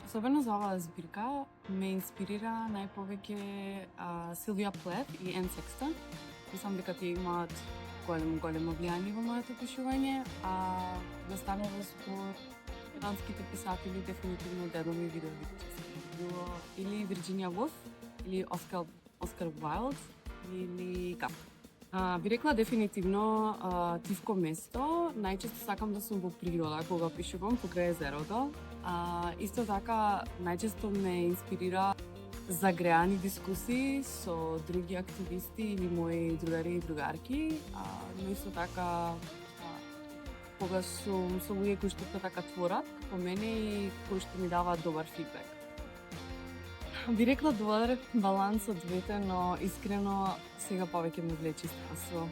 Особено за оваа збирка ме инспирира најповеќе Силвија Плет и Ен Секстон. Мислам дека тие имаат големо влијание во моето пишување, а да станува збор иранските писатели дефинитивно дедо ми било или Вирџинија Вулф, или Оскар Вајлд, или Кафка. Би рекла дефинитивно тивко место. Најчесто сакам да сум во природа кога пишувам покрај езерото. Исто така, најчесто ме инспирира загреани дискусии со други активисти или мои другари и другарки, но исто така кога сум со луѓе кои што така творат по мене и кои што ми даваат добар фидбек. Би рекла добар баланс од двете, но искрено сега повеќе ме влече странство.